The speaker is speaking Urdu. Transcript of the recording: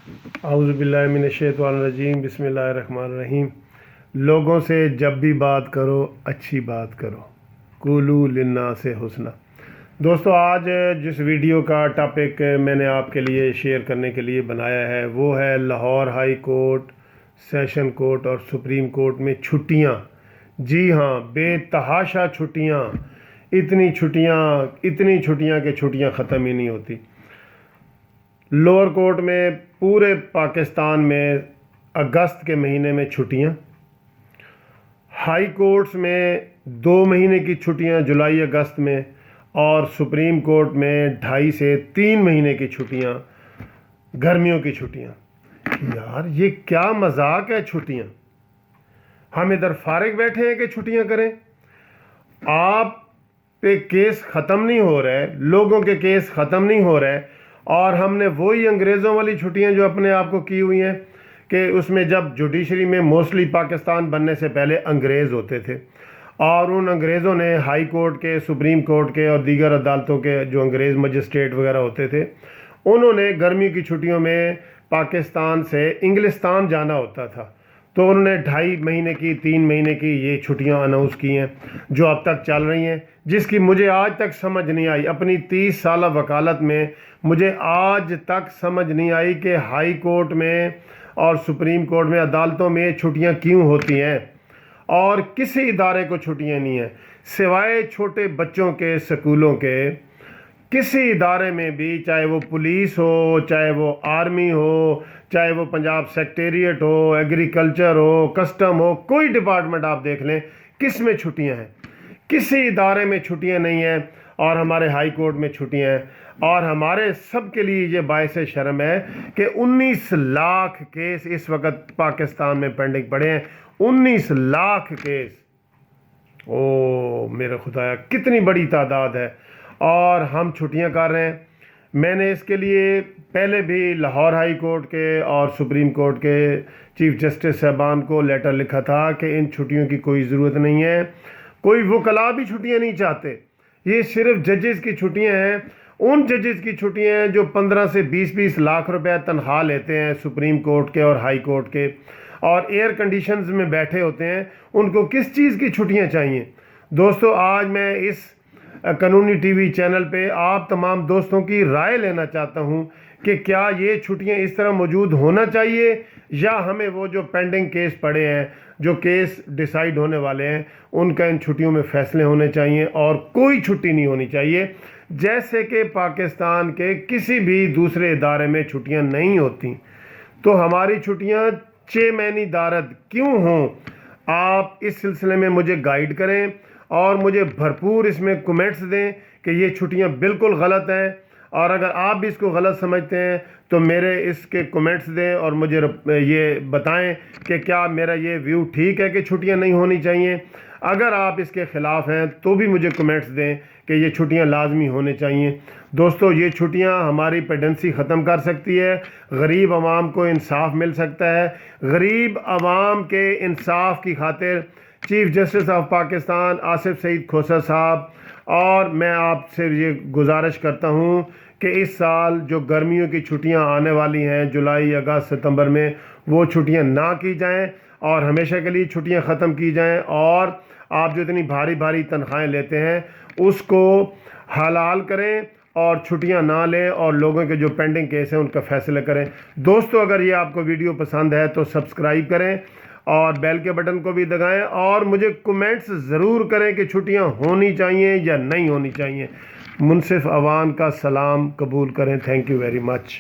اعوذ باللہ من الشیطان الرجیم، بسم اللہ الرحمن الرحیم۔ لوگوں سے جب بھی بات کرو اچھی بات کرو، قولوا للناس حسنا۔ دوستو، آج جس ویڈیو کا ٹاپک میں نے آپ کے لیے شیئر کرنے کے لیے بنایا ہے وہ ہے Lahore high court, session court اور سپریم کورٹ میں چھٹیاں۔ جی ہاں، بے تحاشا چھٹیاں، اتنی چھٹیاں کہ چھٹیاں ختم ہی نہیں ہوتی۔ لوور کورٹ میں پورے پاکستان میں اگست کے مہینے میں چھٹیاں، ہائی کورٹس میں 2 مہینے کی چھٹیاں جولائی اگست میں، اور سپریم کورٹ میں 2.5 سے 3 مہینے کی چھٹیاں، گرمیوں کی چھٹیاں۔ یار یہ کیا مذاق ہے چھٹیاں! ہم ادھر فارغ بیٹھے ہیں کہ چھٹیاں کریں؟ آپ پہ کیس ختم نہیں ہو رہے، لوگوں کے کیس ختم نہیں ہو رہے، اور ہم نے وہی انگریزوں والی چھٹیاں جو اپنے آپ کو کی ہوئی ہیں کہ اس میں جب جوڈیشری میں موسٹلی پاکستان بننے سے پہلے انگریز ہوتے تھے، اور ان انگریزوں نے ہائی کورٹ کے، سپریم کورٹ کے اور دیگر عدالتوں کے جو انگریز مجسٹریٹ وغیرہ ہوتے تھے، انہوں نے گرمیوں کی چھٹیوں میں پاکستان سے انگلستان جانا ہوتا تھا، تو انہوں نے 2.5 مہینے کی، 3 مہینے کی یہ چھٹیاں اناؤنس کی ہیں جو اب تک چل رہی ہیں، جس کی مجھے آج تک سمجھ نہیں آئی۔ اپنی 30 سالہ وکالت میں مجھے آج تک سمجھ نہیں آئی کہ ہائی کورٹ میں اور سپریم کورٹ میں عدالتوں میں چھٹیاں کیوں ہوتی ہیں، اور کسی ادارے کو چھٹیاں نہیں ہیں سوائے چھوٹے بچوں کے سکولوں کے۔ کسی ادارے میں بھی، چاہے وہ پولیس ہو، چاہے وہ آرمی ہو، چاہے وہ پنجاب سیکٹریٹ ہو، ایگریکلچر ہو، کسٹم ہو، کوئی ڈپارٹمنٹ آپ دیکھ لیں، کس میں چھٹیاں ہیں؟ کسی ادارے میں چھٹیاں نہیں ہیں، اور ہمارے ہائی کورٹ میں چھٹیاں ہیں۔ اور ہمارے سب کے لیے یہ باعث شرم ہے کہ 19 لاکھ کیس اس وقت پاکستان میں پینڈنگ پڑے ہیں۔ 19 لاکھ کیس! او میرے خدایا، کتنی بڑی تعداد ہے، اور ہم چھٹیاں کر رہے ہیں۔ میں نے اس کے لیے پہلے بھی لاہور ہائی کورٹ کے اور سپریم کورٹ کے چیف جسٹس صاحبان کو لیٹر لکھا تھا کہ ان چھٹیوں کی کوئی ضرورت نہیں ہے، کوئی وکلاء بھی چھٹیاں نہیں چاہتے، یہ صرف ججز کی چھٹیاں ہیں۔ ان ججز کی چھٹیاں ہیں جو 15 سے 20 لاکھ روپے تنخواہ لیتے ہیں سپریم کورٹ کے اور ہائی کورٹ کے، اور ایئر کنڈیشنز میں بیٹھے ہوتے ہیں، ان کو کس چیز کی چھٹیاں چاہیے؟ دوستو، آج میں اس قانونی ٹی وی چینل پہ آپ تمام دوستوں کی رائے لینا چاہتا ہوں کہ کیا یہ چھٹیاں اس طرح موجود ہونا چاہیے، یا ہمیں وہ جو پینڈنگ کیس پڑے ہیں، جو کیس ڈیسائیڈ ہونے والے ہیں، ان کا ان چھٹیوں میں فیصلے ہونے چاہیے اور کوئی چھٹی نہیں ہونی چاہیے، جیسے کہ پاکستان کے کسی بھی دوسرے ادارے میں چھٹیاں نہیں ہوتی۔ تو ہماری چھٹیاں چیمینی دارد کیوں ہوں؟ آپ اس سلسلے میں مجھے گائیڈ کریں اور مجھے بھرپور اس میں کمنٹس دیں کہ یہ چھٹیاں بالکل غلط ہیں، اور اگر آپ بھی اس کو غلط سمجھتے ہیں تو میرے اس کے کمنٹس دیں اور مجھے یہ بتائیں کہ کیا میرا یہ ویو ٹھیک ہے کہ چھٹیاں نہیں ہونی چاہیے۔ اگر آپ اس کے خلاف ہیں تو بھی مجھے کمنٹس دیں کہ یہ چھٹیاں لازمی ہونے چاہیے۔ دوستو، یہ چھٹیاں ہماری پیڈنسی ختم کر سکتی ہے، غریب عوام کو انصاف مل سکتا ہے۔ غریب عوام کے انصاف کی خاطر chief justice of Pakistan Asif Saeed Khosa صاحب اور میں آپ سے یہ گزارش کرتا ہوں کہ اس سال جو گرمیوں کی چھٹیاں آنے والی ہیں جولائی، اگست، ستمبر میں، وہ چھٹیاں نہ کی جائیں اور ہمیشہ کے لیے چھٹیاں ختم کی جائیں، اور آپ جو اتنی بھاری تنخواہیں لیتے ہیں اس کو حلال کریں اور چھٹیاں نہ لیں، اور لوگوں کے جو پینڈنگ کیس ہیں ان کا فیصلہ کریں۔ دوستو، اگر یہ آپ کو ویڈیو پسند ہے تو سبسکرائب کریں اور بیل کے بٹن کو بھی دبائیں، اور مجھے کمنٹس ضرور کریں کہ چھٹیاں ہونی چاہیے یا نہیں ہونی چاہیے۔ منصف عوام کا سلام قبول کریں۔ Thank you very much.